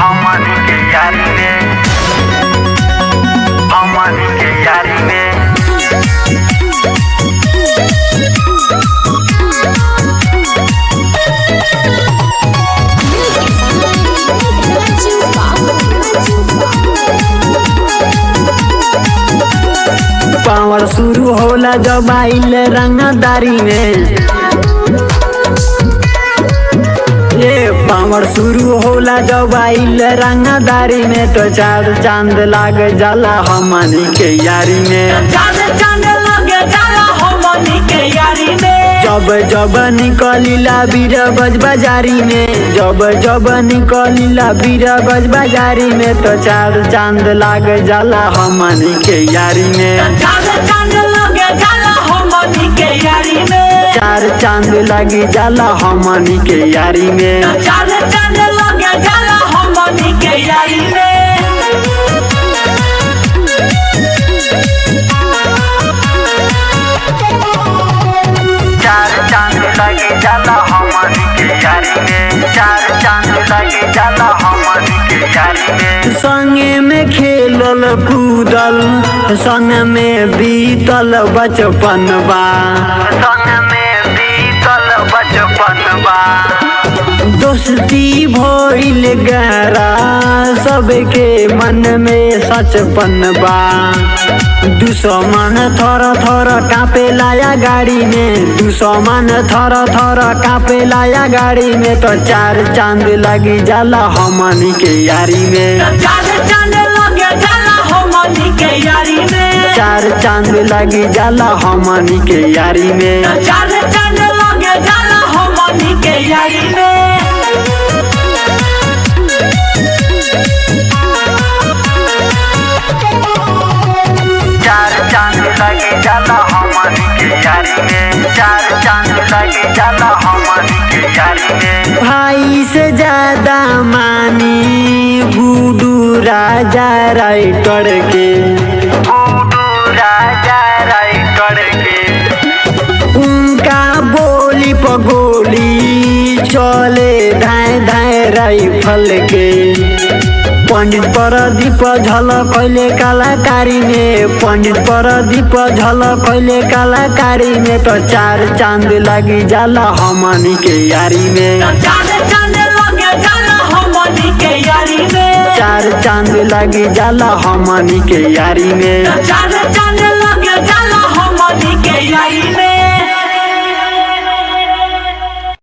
अमन के यारी में, अमन के यारी में। पावर शुरू होला जब आइल रंगदारी में, ये पावर शुरू होला जब आइल रंगदारी में, तो चार चांद लाग जाला हमनी के यारी में। जब जब निकलिला बीरगंज बाजारी में, जब जब निकलिला बीरगंज बाजारी में, तो चार चांद लाग जाला हमनी के यारी में। चार चांद लगी जाला हमनी के यारी में। चार चांद लगी जाला हमनी के यारी में। चार चांद लगी जाला हमनी के यारी में। संगे में खेलल कूदल, संग में बीतल बचपन बा, संग में बीतल बचपन बा। दोस्ती भइल गहरा, सबके मन में सचपन बा। दुश्मन थर थर कापे लाया गाड़ी में, दुश्मन थर थर कापे लाया गाड़ी में, तो चार चांद लगी जाला हमनी के यारी में। चार चांद लगी जाला हमनी के यारी में। चार चांद लगी जाला हमनी के यारी में। चार चांद लगी जाला हमनी के यारी में। भाई से ज्यादा मानी गुडू राजा राइटर के, गुडू राजा राइटर के। उनका बोली पगोली चले धाए धाए राइफल के। पंडित प्रदीप झलक कैले कलाकारी में, पंडित प्रदीप झलक कैले कलाकारी में, तो चार चांद लगी जाला हमनी के यारी में। चार चांद लगी जाला हमनी के यारी में।